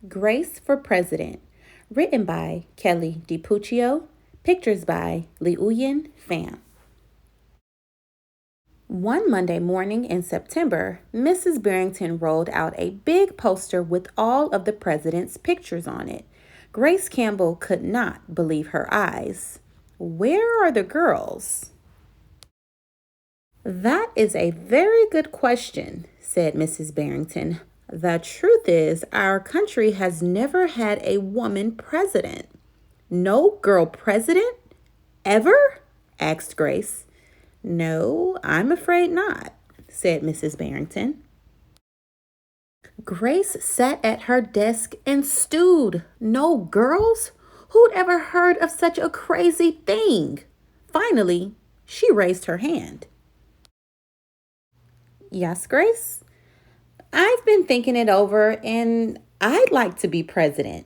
Grace for President, written by Kelly DiPucchio, pictures by LeUyen, Pham. One Monday morning in September, Mrs. Barrington rolled out a big poster with all of the president's pictures on it. Grace Campbell could not believe her eyes. Where are the girls? That is a very good question, said Mrs. Barrington. The truth is, our country has never had a woman president. No girl president? Ever? Asked Grace. No, I'm afraid not, said Mrs. Barrington. Grace sat at her desk and stewed. No girls? Who'd ever heard of such a crazy thing? Finally, she raised her hand. Yes, Grace? I've been thinking it over and I'd like to be president.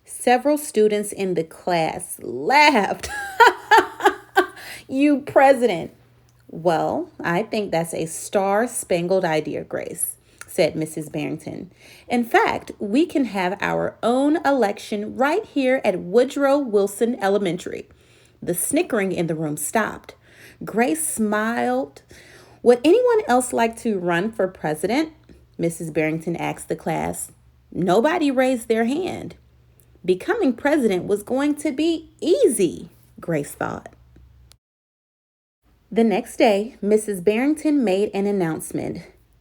Several students in the class laughed. You president. Well, I think that's a star-spangled idea, Grace, said Mrs. Barrington. In fact, we can have our own election right here at Woodrow Wilson Elementary. The snickering in the room stopped. Grace smiled. Would anyone else like to run for president? Mrs. Barrington asked the class. Nobody raised their hand. Becoming president was going to be easy, Grace thought. The next day, Mrs. Barrington made an announcement.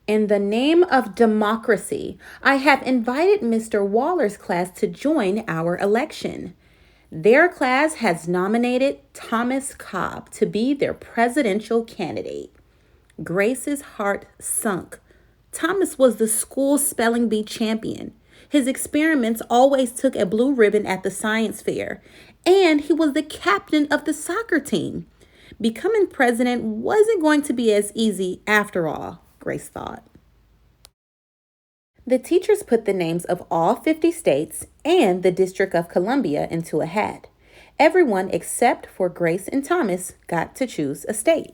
In the name of democracy, I have invited Mr. Waller's class to join our election. Their class has nominated Thomas Cobb to be their presidential candidate. Grace's heart sunk. Thomas was the school spelling bee champion. His experiments always took a blue ribbon at the science fair, and he was the captain of the soccer team. Becoming president wasn't going to be as easy after all, Grace thought. The teachers put the names of all 50 states and the District of Columbia into a hat. Everyone except for Grace and Thomas got to choose a state.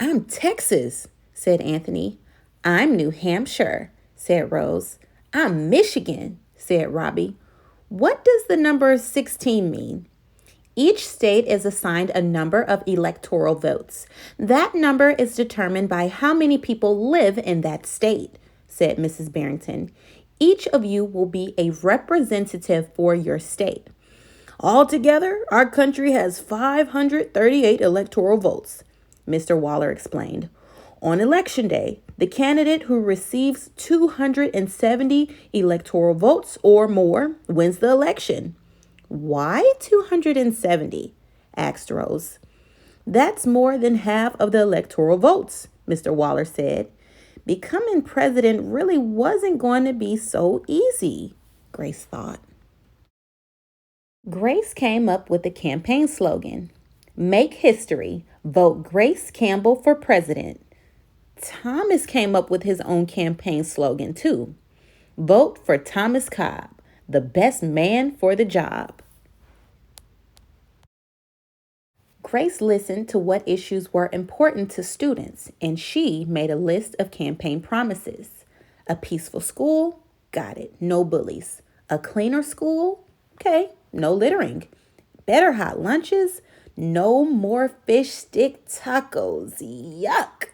I'm Texas, said Anthony. I'm New Hampshire, said Rose. I'm Michigan, said Robbie. What does the number 16 mean? Each state is assigned a number of electoral votes. That number is determined by how many people live in that state, said Mrs. Barrington. Each of you will be a representative for your state. Altogether, our country has 538 electoral votes, Mr. Waller explained. On election day, the candidate who receives 270 electoral votes or more wins the election. Why 270? Asked Rose. That's more than half of the electoral votes, Mr. Waller said. Becoming president really wasn't going to be so easy, Grace thought. Grace came up with the campaign slogan, Make history, vote Grace Campbell for president. Thomas came up with his own campaign slogan too, Vote for Thomas Cobb, the best man for the job. Grace listened to what issues were important to students, and she made a list of campaign promises. A peaceful school? Got it. No bullies. A cleaner school? Okay. No littering. Better hot lunches? No more fish stick tacos. Yuck.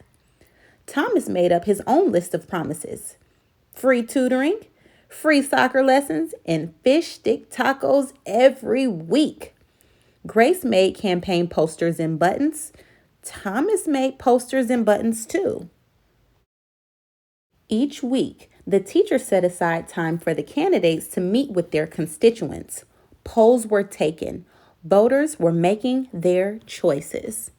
Thomas made up his own list of promises. Free tutoring, free soccer lessons, and fish stick tacos every week. Grace made campaign posters and buttons. Thomas made posters and buttons too. Each week, the teacher set aside time for the candidates to meet with their constituents. Polls were taken. Voters were making their choices.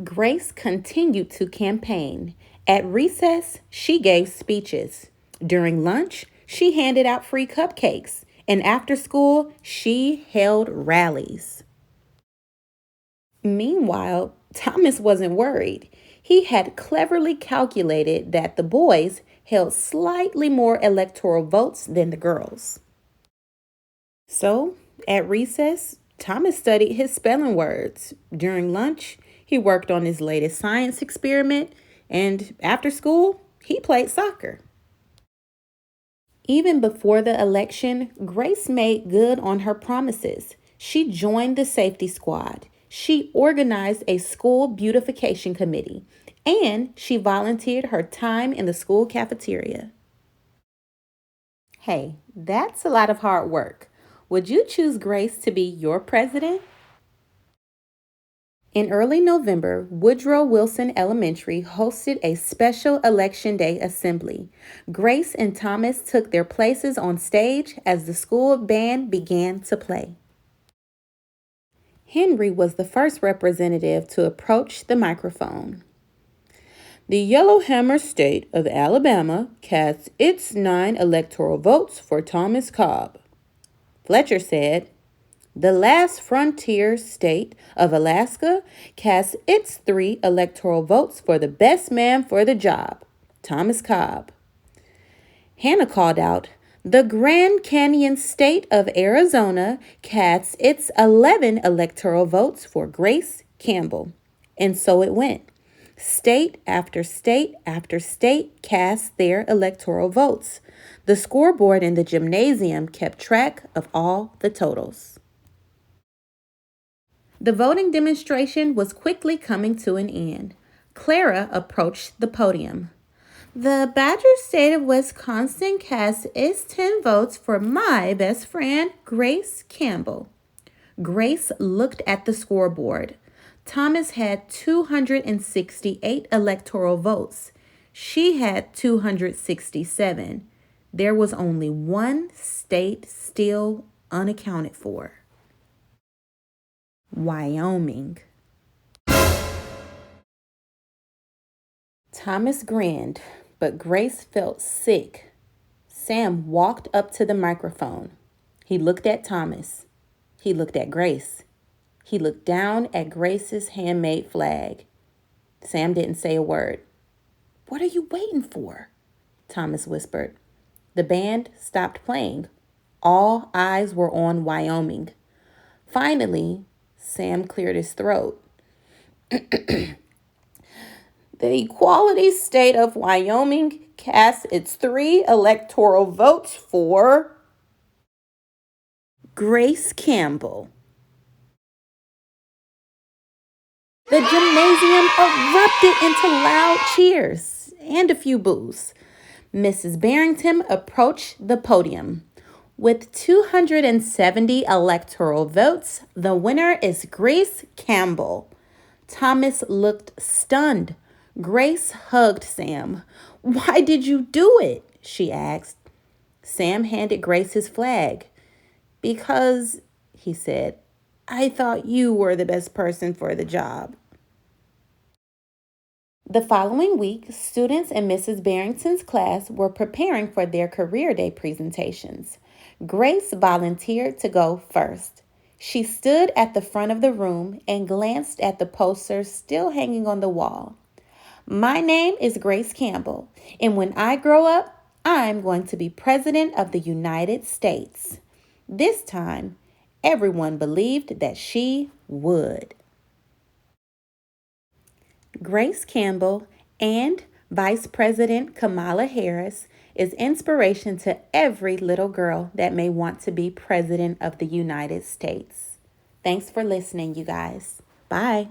Grace continued to campaign. At recess, she gave speeches. During lunch, she handed out free cupcakes. And after school, she held rallies. Meanwhile, Thomas wasn't worried. He had cleverly calculated that the boys held slightly more electoral votes than the girls. So, at recess, Thomas studied his spelling words. During lunch, he worked on his latest science experiment. And after school, He played soccer. Even before the election, Grace made good on her promises. She joined the safety squad. She organized a school beautification committee, and she volunteered her time in the school cafeteria. Hey, that's a lot of hard work. Would you choose Grace to be your president? In early November, Woodrow Wilson Elementary hosted a special Election Day assembly. Grace and Thomas took their places on stage as the school band began to play. Henry was the first representative to approach the microphone. The Yellowhammer State of Alabama casts its 9 electoral votes for Thomas Cobb. Fletcher said, the last frontier state of Alaska cast its 3 electoral votes for the best man for the job, Thomas Cobb. Hannah called out, the Grand Canyon state of Arizona casts its 11 electoral votes for Grace Campbell. And so it went. State after state after state cast their electoral votes. The scoreboard in the gymnasium kept track of all the totals. The voting demonstration was quickly coming to an end. Clara approached the podium. The Badger State of Wisconsin cast its 10 votes for my best friend, Grace Campbell. Grace looked at the scoreboard. Thomas had 268 electoral votes. She had 267. There was only one state still unaccounted for. Wyoming. Thomas grinned, but Grace felt sick. Sam walked up to the microphone. He looked at Thomas. He looked at Grace. He looked down at Grace's handmade flag. Sam didn't say a word. What are you waiting for? Thomas whispered. The band stopped playing. All eyes were on Wyoming. Finally, Sam cleared his throat. The equality state of Wyoming cast its 3 electoral votes for Grace Campbell. The gymnasium erupted into loud cheers and a few boos. Mrs. Barrington approached the podium. With 270 electoral votes, the winner is Grace Campbell. Thomas looked stunned. Grace hugged Sam. Why did you do it? She asked. Sam handed Grace his flag. Because, he said, I thought you were the best person for the job. The following week, students in Mrs. Barrington's class were preparing for their career day presentations. Grace volunteered to go first. She stood at the front of the room and glanced at the posters still hanging on the wall. My name is Grace Campbell, and when I grow up, I'm going to be President of the United States. This time, everyone believed that she would. Grace Campbell and Vice President Kamala Harris is inspiration to every little girl that may want to be President of the United States. Thanks for listening, you guys. Bye.